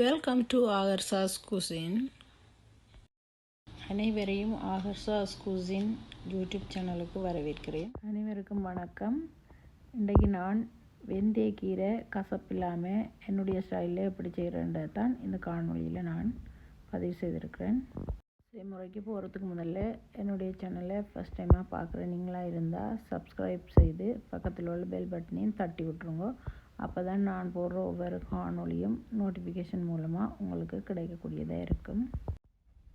Welcome to Aaharsha's Cuisine. அனைவரையும் ஆஹர்ஷாஸ் cuisine YouTube சேனலுக்கு வரவேற்கிறேன். அனைவருக்கும் வணக்கம். இன்றைக்கு நான் வெந்தயக்கீரை கசப்பில்லாமல் என்னுடைய ஸ்டைலில் எப்படி செய்கிறேன்றது தான் இந்த காணொலியில் நான் பதிவு செய்திருக்கிறேன். செய்முறைக்கு போகிறதுக்கு முதல்ல என்னுடைய சேனலை ஃபஸ்ட் டைமாக பார்க்குற நீங்களாக இருந்தால் சப்ஸ்கிரைப் செய்து பக்கத்தில் உள்ள பெல் பட்டனையும் தட்டி விட்ருங்க. அப்போ தான் நான் போடுற ஒவ்வொரு காணொலியும் நோட்டிஃபிகேஷன் மூலமாக உங்களுக்கு கிடைக்கக்கூடியதாக இருக்கும்.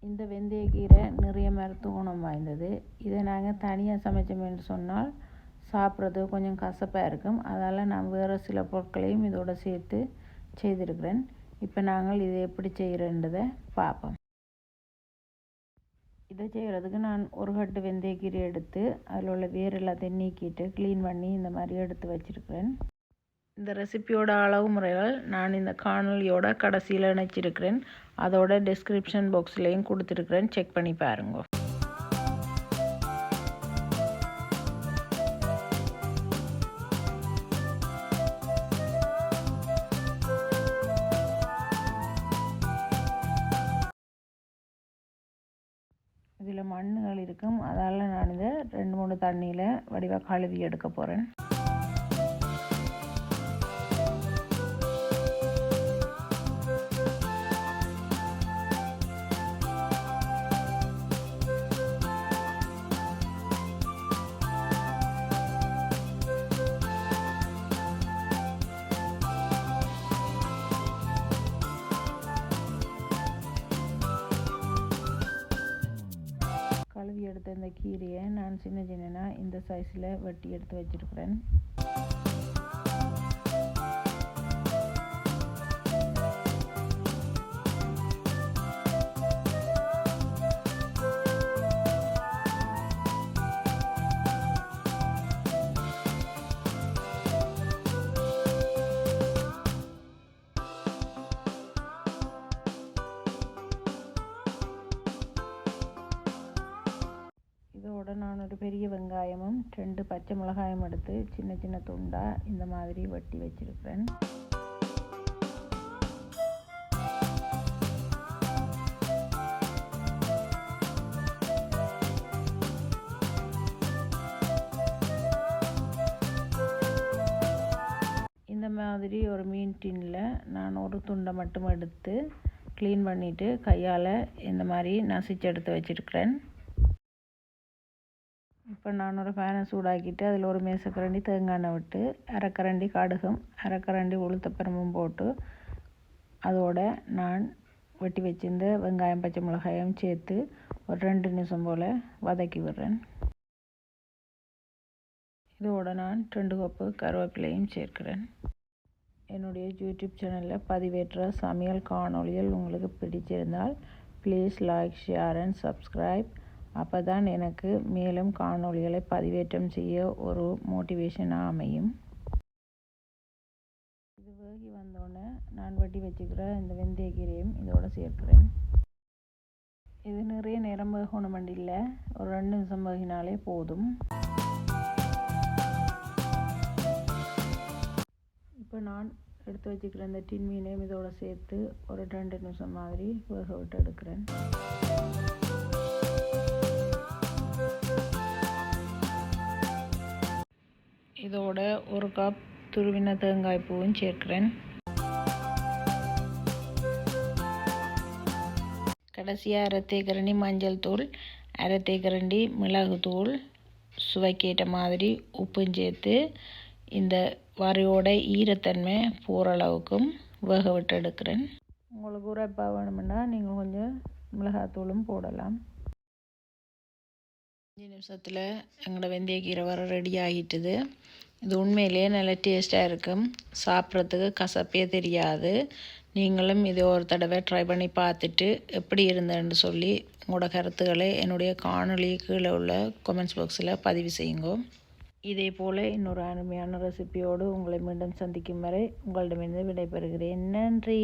இந்த வெந்தயக்கீரை நிறைய மருத்துவ குணம் வாய்ந்தது. இதை நாங்கள் தனியாக சமைச்சோம்னு சொன்னால் சாப்பிட்றது கொஞ்சம் கசப்பாக இருக்கும். அதால் நான் வேறு சில பொருட்களையும் இதோடு சேர்த்து செய்திருக்கிறேன். இப்போ நாங்கள் இதை எப்படி செய்கிறன்றதை பார்ப்போம். இதை செய்கிறதுக்கு நான் ஒரு கட்டு வெந்தயக்கீரை எடுத்து அதில் உள்ள வேர் எல்லாத்தையும் நீக்கிட்டு க்ளீன் பண்ணி இந்த மாதிரி எடுத்து வச்சுருக்கிறேன். இந்த ரெசிபியோட அளவு முறைகள் நான் இந்த காணொலியோட கடைசியில் இணைச்சிருக்கிறேன். அதோட டிஸ்கிரிப்ஷன் பாக்ஸ்லேயும் கொடுத்துருக்குறேன், செக் பண்ணி பாருங்க. இதில் மண்ணுகள் இருக்கும், அதால் நான் இதை 2-3 தண்ணியில் வடிவாக கழுவி எடுக்க போகிறேன். கழுவி எடுத்த இந்த கீரையை நான் சின்ன சின்னதாக இந்த சைஸில் வெட்டி எடுத்து வச்சுருக்கிறேன். இதோட நான் ஒரு பெரிய வெங்காயமும் 2 பச்சை மிளகாயும் எடுத்து சின்ன சின்ன துண்டாக இந்த மாதிரி வெட்டி வச்சிருக்கிறேன். இந்த மாதிரி ஒரு மீன் டின்னில் நான் ஒரு துண்டை மட்டும் எடுத்து க்ளீன் பண்ணிவிட்டு கையால் இந்த மாதிரி நசிச்சு எடுத்து வச்சுருக்கிறேன். இப்போ நான் ஒரு பேனை சூடாக்கிட்டு அதில் ஒரு மேசக்கரண்டி தேங்காய் எண்ணெய் விட்டு அரைக்கரண்டி கடுகும் அரைக்கரண்டி உளுத்தப்பருப்பும் போட்டு அதோட நான் வெட்டி வச்சிருந்த வெங்காயம் பச்சை மிளகாயும் சேர்த்து ஒரு 2 நிமிஷம் போல் வதக்கி விடுறேன். இதோட நான் 2 கப்பு கருவேப்பிலையும் சேர்க்கிறேன். என்னுடைய யூடியூப் சேனலில் பதிவேற்ற சமையல் காணொலிகள் உங்களுக்கு பிடிச்சிருந்தால் please like, share and subscribe. அப்போ தான் எனக்கு மேலும் காணொலிகளை பதிவேற்றம் செய்ய ஒரு மோட்டிவேஷனாக அமையும். இது வேகி வந்தோடனே நான் வெட்டி வச்சுக்கிற இந்த வெந்தயக்கீரையும் இதோடு சேர்க்கிறேன். இது நிறைய நேரம் வேகணும் இல்லை, ஒரு 2 நிமிஷம் வேகினாலே போதும். இப்போ நான் எடுத்து வச்சுக்கிற இந்த டின் மீனையும் இதோடு சேர்த்து ஒரு 2 நிமிஷம் மாதிரி வேக விட்டு எடுக்கிறேன். இதோட 1 கப் துருவின தேங்காய் பூவும் சேர்க்கிறேன். கடைசியாக 1/2 தேக்கரண்டி மஞ்சள் தூள், 1/2 தேக்கரண்டி மிளகுத்தூள், சுவைக்கேற்ற மாதிரி உப்பும் சேர்த்து இந்த வரையோட ஈரத்தன்மை போகிற அளவுக்கும் வேக விட்டு எடுக்கிறேன். உங்களுக்கு உரைப்பாக வேணும்னா நீங்கள் கொஞ்சம் மிளகாத்தூளும் போடலாம். 5 நிமிஷத்தில் எங்களோட வெந்தயக்கீரை வர ரெடி ஆகிட்டுது. இது உண்மையிலேயே நல்ல டேஸ்ட்டாக இருக்கும், சாப்பிட்றதுக்கு கசப்பே தெரியாது. நீங்களும் இதை ஒரு தடவை ட்ரை பண்ணி பார்த்துட்டு எப்படி இருந்தேன்னு சொல்லி உங்களோட கருத்துக்களை என்னுடைய காணொலி கீழே உள்ள கமெண்ட்ஸ் பாக்ஸில் பதிவு செய்யுங்க. இதே போல் இன்னொரு அருமையான ரெசிபியோடு உங்களை மீண்டும் சந்திக்கும் வரை உங்களிடமிருந்து விடைபெறுகிறேன். நன்றி.